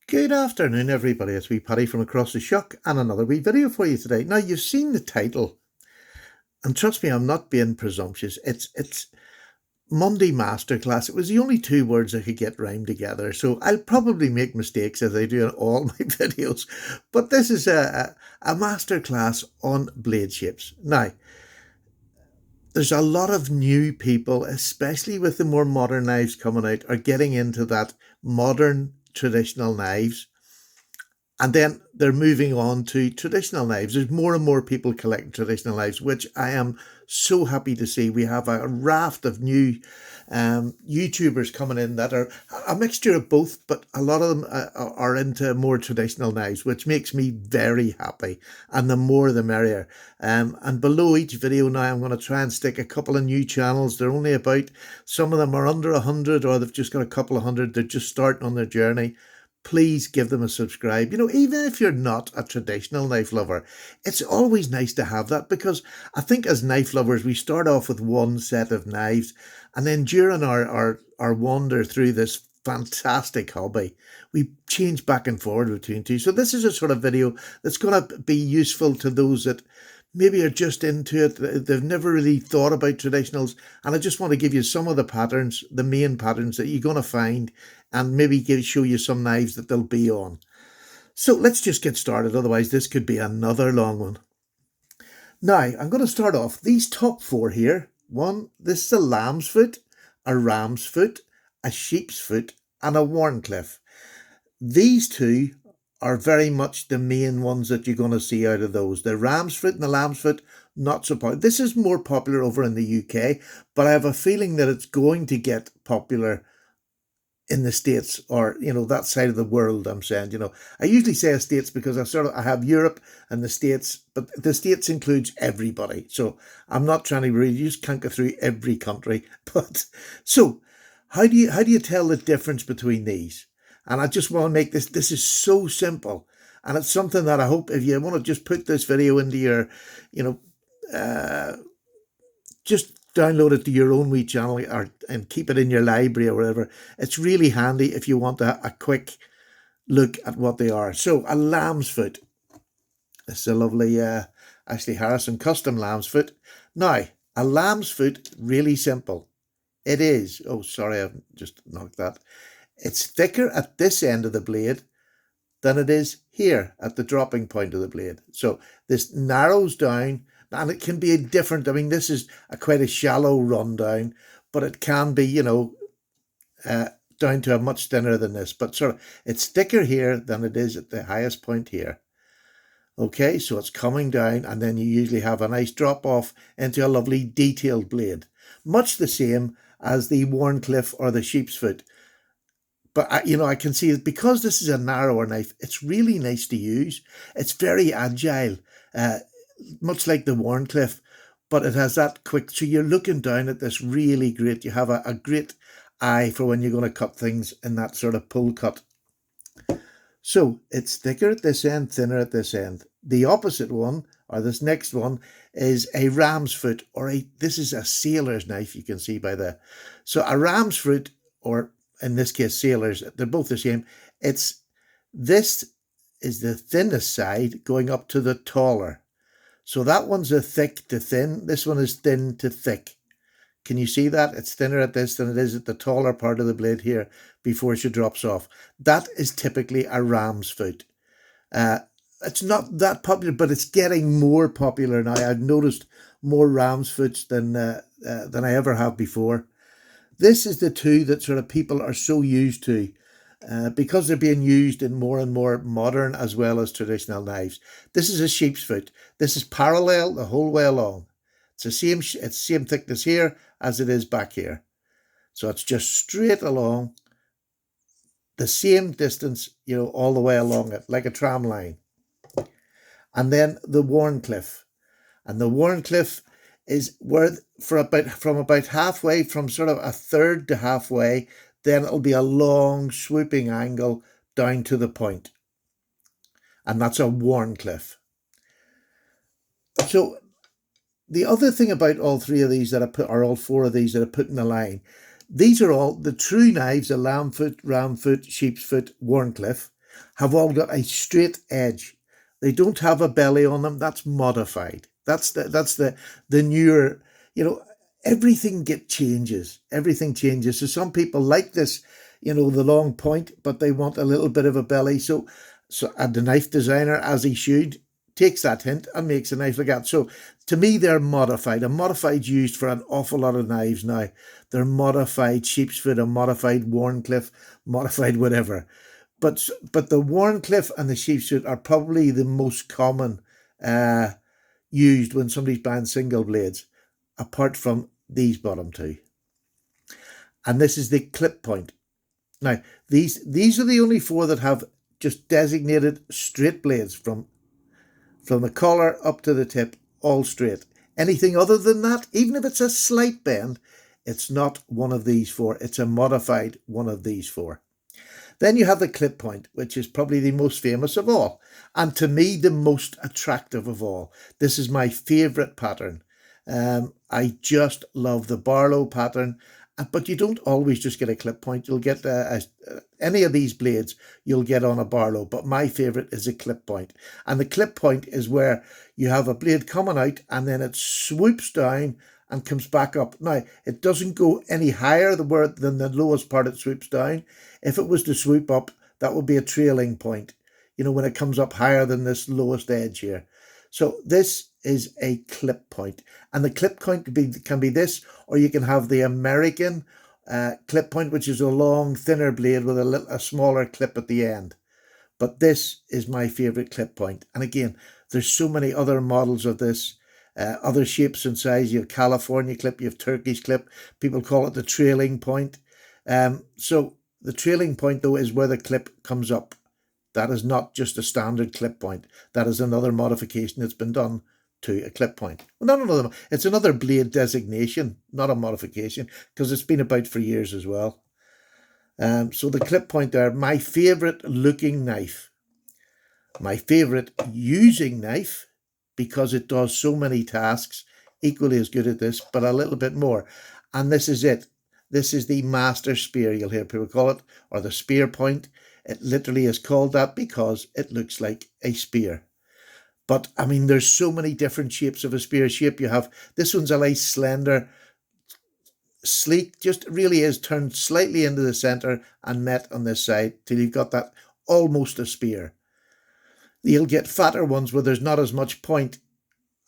Good afternoon, everybody. It's wee Paddy from across the shuck and another wee video for you today. Now, you've seen the title, and trust me, I'm not being presumptuous. It's Monday Masterclass. It was the only two words I could get rhymed together, so I'll probably make mistakes as I do in all my videos. But this is a masterclass on blade shapes. Now, there's a lot of new people, especially with the more modern knives coming out, are getting into that modern traditional knives. And then they're moving on to traditional knives. There's more and more people collecting traditional knives, which I am so happy to see. We have a raft of new YouTubers coming in that are a mixture of both, but a lot of them are into more traditional knives, which makes me very happy. And the more the merrier. And below each video now, I'm going to try and stick a couple of new channels. They're only about, some of them are under 100, or they've just got a couple of hundred. They're just starting on their journey. Please give them a subscribe. You know, even if you're not a traditional knife lover, it's always nice to have that, because I think as knife lovers, we start off with one set of knives, and then during our wander through this fantastic hobby, we change back and forward between two. So this is a sort of video that's going to be useful to those that maybe are just into it. They've never really thought about traditionals. And I just want to give you some of the patterns, the main patterns that you're going to find, and maybe show you some knives that they'll be on. So let's just get started. Otherwise, this could be another long one. Now, I'm going to start off these top four here. One, this is a lamb's foot, a ram's foot, a sheep's foot, and a Wharncliffe. These two are very much the main ones that you're going to see out of those. The ram's foot and the lamb's foot, not so popular. This is more popular over in the UK, but I have a feeling that it's going to get popular in the States, or, you know, that side of the world. I'm saying, you know, I usually say States because I have Europe and the States, but the States includes everybody. So I'm not trying to really just canker through every country. But so how do you tell the difference between these? And I just want to make this is so simple. And it's something that I hope, if you want to just put this video into your, you know, just download it to your own wee channel, and keep it in your library or whatever. It's really handy if you want a quick look at what they are. So a lamb's foot. This is a lovely Ashley Harrison custom lamb's foot. Now, a lamb's foot, really simple. It is, oh sorry, I've just knocked that. It's thicker at this end of the blade than it is here at the dropping point of the blade. So this narrows down, and it can be different. I mean, this is quite a shallow rundown, but it can be, you know, down to a much thinner than this. But sort of, it's thicker here than it is at the highest point here. Okay, so it's coming down, and then you usually have a nice drop off into a lovely detailed blade. Much the same as the Wharncliffe or the sheep's foot. But, you know, I can see that because this is a narrower knife, it's really nice to use. It's very agile, much like the Wharncliffe, but it has that quick. So you're looking down at this really great. You have a great eye for when you're going to cut things in that sort of pull cut. So it's thicker at this end, thinner at this end. The opposite one, or this next one, is a ram's foot, or this is a sailor's knife, you can see by the. So a ram's foot, or in this case sailors, they're both the same. This is the thinnest side going up to the taller. So that one's a thick to thin. This one is thin to thick. Can you see that? It's thinner at this than it is at the taller part of the blade here before she drops off. That is typically a ram's foot. It's not that popular, but it's getting more popular now. I've noticed more ram's foots than I ever have before. This is the two that sort of people are so used to, because they're being used in more and more modern as well as traditional knives. This is a sheep's foot. This is parallel the whole way along. It's the same thickness here as it is back here. So it's just straight along, the same distance, you know, all the way along it, like a tram line. And then the Wharncliffe. And the Wharncliffe is where from about halfway, from sort of a third to halfway, then it'll be a long swooping angle down to the point. And that's a Wharncliffe. So the other thing about all three of these that I put, or all four of these that I put in the line, these are all the true knives: a lamb foot, ram foot, sheep's foot, Wharncliffe. have all got a straight edge. They don't have a belly on them. That's modified. That's the newer, everything changes. Everything changes. So some people like this, the long point, but they want a little bit of a belly. So and the knife designer, as he should, takes that hint and makes a knife like that. So to me, they're modified. A modified used for an awful lot of knives now. They're modified sheepsfoot, a modified Wharncliffe, modified whatever. But the Wharncliffe and the sheepsfoot are probably the most common used when somebody's buying single blades, apart from these bottom two. And this is the clip point. Now, these are the only four that have just designated straight blades from the collar up to the tip, all straight. Anything other than that, even if it's a slight bend, it's not one of these four. It's a modified one of these four. Then you have the clip point, which is probably the most famous of all, and to me the most attractive of all. This is my favourite pattern. I just love the Barlow pattern, but you don't always just get a clip point. You'll get any of these blades you'll get on a Barlow, but my favourite is a clip point. And the clip point is where you have a blade coming out and then it swoops down and comes back up. Now, it doesn't go any higher than the lowest part it swoops down. If it was to swoop up, that would be a trailing point, when it comes up higher than this lowest edge here. So this is a clip point. And the clip point can be this, or you can have the American clip point, which is a long, thinner blade with a smaller clip at the end. But this is my favourite clip point. And again, there's so many other models of this. Other shapes and size. You have California clip, you have Turkish clip. People call it the trailing point. So the trailing point, though, is where the clip comes up. That is not just a standard clip point. That is another modification that's been done to a clip point. Well, not another. It's another blade designation, not a modification, because it's been about for years as well. So the clip point there, my favourite looking knife. My favourite using knife, because it does so many tasks, equally as good at this, but a little bit more. And this is it. This is the master spear, you'll hear people call it, or the spear point. It literally is called that because it looks like a spear. But, I mean, there's so many different shapes of a spear shape. You have, this one's a nice, slender, sleek, just really is turned slightly into the centre and met on this side till you've got that almost a spear. You'll get fatter ones where there's not as much point.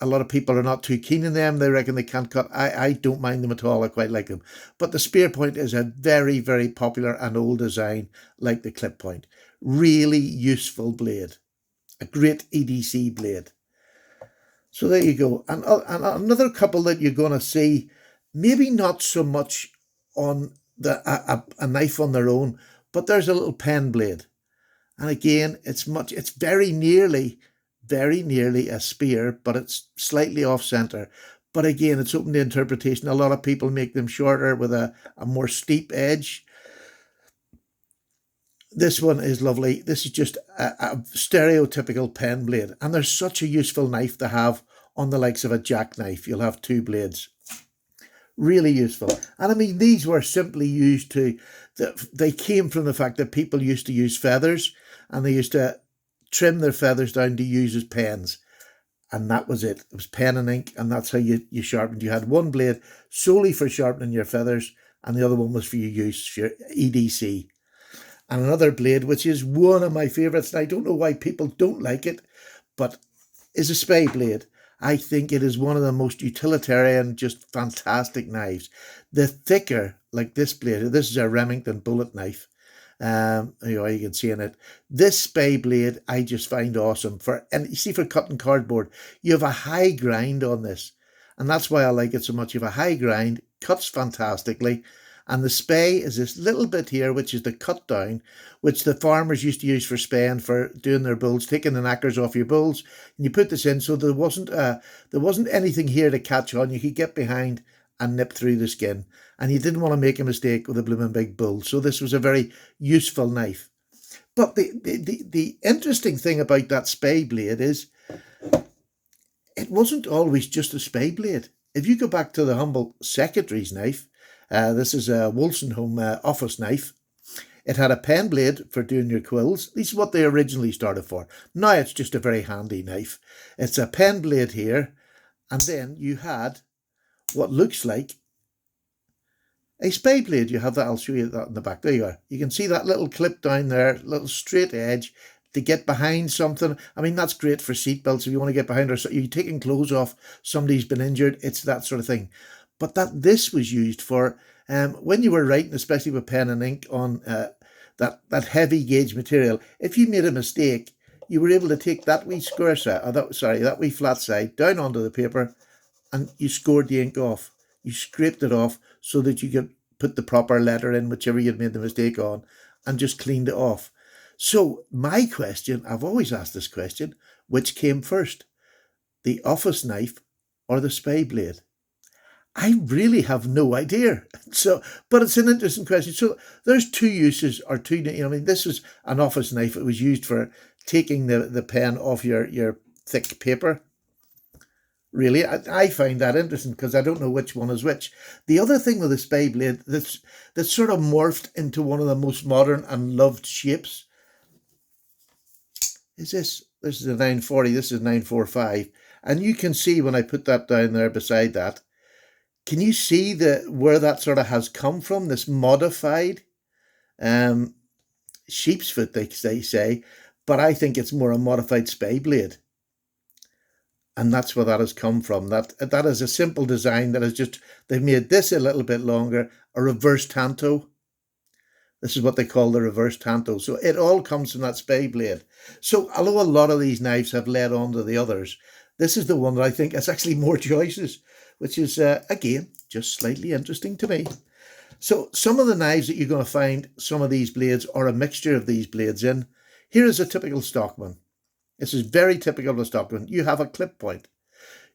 A lot of people are not too keen on them. They reckon they can't cut. I don't mind them at all. I quite like them. But the spear point is a very, very popular and old design, like the clip point. Really useful blade. A great EDC blade. So there you go. And another couple that you're going to see, maybe not so much on a knife on their own, but there's a little pen blade. And again, it's very nearly a spear, but it's slightly off center. But again, it's open to interpretation. A lot of people make them shorter with a more steep edge. This one is lovely. This is just a stereotypical pen blade. And they're such a useful knife to have on the likes of a jackknife. You'll have two blades. Really useful. And I mean, these were simply used they came from the fact that people used to use feathers, and they used to trim their feathers down to use as pens. And that was it. It was pen and ink, and that's how you sharpened. You had one blade solely for sharpening your feathers, and the other one was for your use, for your EDC. And another blade, which is one of my favourites, and I don't know why people don't like it, but is a spay blade. I think it is one of the most utilitarian, just fantastic knives. The thicker, like this blade, this is a Remington bullet knife. You can see in it. This spay blade I just find awesome. And you see, for cutting cardboard, you have a high grind on this. And that's why I like it so much. You have a high grind, cuts fantastically. And the spay is this little bit here, which is the cut down, which the farmers used to use for spaying, for doing their bulls, taking the knackers off your bulls. And you put this in, so there wasn't anything here to catch on. You could get behind and nip through the skin. And you didn't want to make a mistake with a blooming big bull. So this was a very useful knife. But the interesting thing about that spay blade is it wasn't always just a spay blade. If you go back to the humble secretary's knife, this is a Wolstenholme office knife. It had a pen blade for doing your quills. This is what they originally started for. Now it's just a very handy knife. It's a pen blade here, and then you had what looks like a spay blade. You have that, I'll show you that in the back. There you are. You can see that little clip down there, little straight edge to get behind something. I mean, that's great for seatbelts if you want to get behind, or so you're taking clothes off, somebody's been injured, it's that sort of thing. But this was used for when you were writing, especially with pen and ink on that heavy gauge material. If you made a mistake, you were able to take that wee square side, or that wee flat side down onto the paper, and you scored the ink off. You scraped it off so that you could put the proper letter in, whichever you'd made the mistake on, and just cleaned it off. So my question, I've always asked this question, which came first, the office knife or the spay blade? I really have no idea. So, but it's an interesting question. So there's two uses, or two, I mean, this was an office knife. It was used for taking the pen off your thick paper. Really, I find that interesting because I don't know which one is which. The other thing with the spay blade that's sort of morphed into one of the most modern and loved shapes is this. This is a 940, this is 945. And you can see when I put that down there beside that, can you see where that sort of has come from, this modified sheep's foot, they say, but I think it's more a modified spay blade. And that's where that has come from. That is a simple design that is just, they've made this a little bit longer, a reverse tanto. This is what they call the reverse tanto. So it all comes from that spay blade. So although a lot of these knives have led on to the others, this is the one that I think has actually more choices, which is, again, just slightly interesting to me. So some of the knives that you're going to find, some of these blades, or a mixture of these blades in. Here is a typical stockman. This is very typical of a stockman. You have a clip point.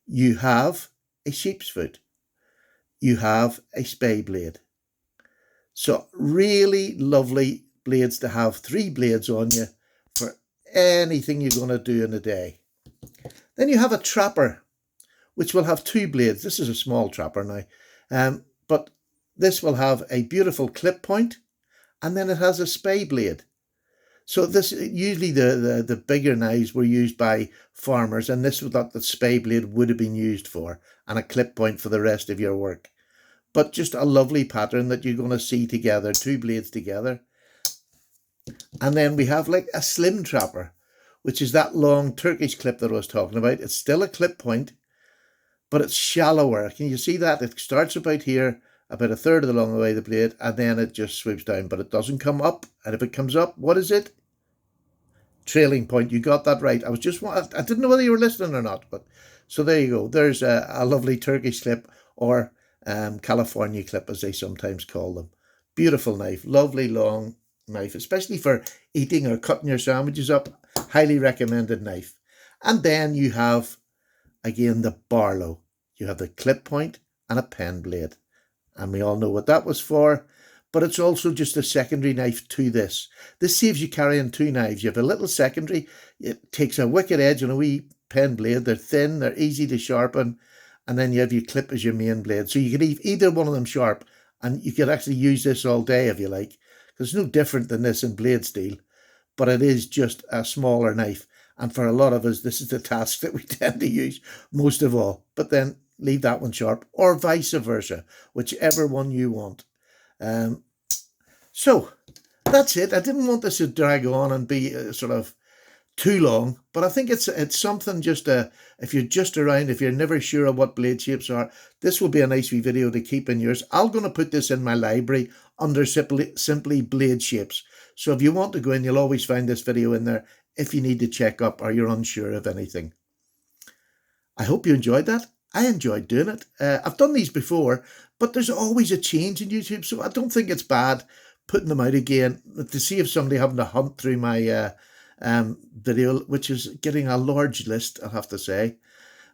You have a sheep's foot. You have a spay blade. So really lovely blades to have, 3 blades on you for anything you're going to do in a day. Then you have a trapper, which will have 2 blades. This is a small trapper now, but this will have a beautiful clip point, and then it has a spay blade. So this, usually the bigger knives were used by farmers, and this was what the spay blade would have been used for, and a clip point for the rest of your work. But just a lovely pattern that you're going to see together, 2 blades together. And then we have like a slim trapper, which is that long Turkish clip that I was talking about. It's still a clip point, but it's shallower. Can you see that? It starts about here, about a third of the long way of the blade, and then it just swoops down, but it doesn't come up. And if it comes up, what is it? Trailing point. You got that right. I didn't know whether you were listening or not, but so there you go. There's a lovely Turkish clip, or California clip, as they sometimes call them. Beautiful knife, lovely long knife, especially for eating or cutting your sandwiches up. Highly recommended knife. And then you have, again, the Barlow. You have the clip point and a pen blade. And we all know what that was for. But it's also just a secondary knife to this. This saves you carrying 2 knives. You have a little secondary. It takes a wicked edge on a wee pen blade. They're thin, they're easy to sharpen. And then you have your clip as your main blade. So you could leave either one of them sharp, and you could actually use this all day if you like. Because it's no different than this in blade steel, but it is just a smaller knife. And for a lot of us, this is the task that we tend to use most of all. But then leave that one sharp, or vice versa, whichever one you want. So that's it. I didn't want this to drag on and be sort of too long, but I think it's something just if you're just around, if you're never sure of what blade shapes are, this will be a nice wee video to keep in yours. I'm going to put this in my library under simply blade shapes. So if you want to go in, you'll always find this video in there if you need to check up or you're unsure of anything. I hope you enjoyed that. I enjoyed doing it. I've done these before, but there's always a change in YouTube, so I don't think it's bad putting them out again to see if somebody having to hunt through my video, which is getting a large list, I have to say.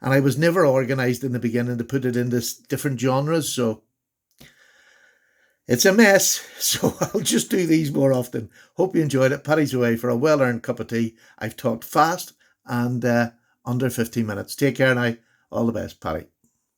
And I was never organised in the beginning to put it into different genres, so it's a mess. So I'll just do these more often. Hope you enjoyed it. Paddy's away for a well-earned cup of tea. I've talked fast and under 15 minutes. Take care now. All the best, Paddy.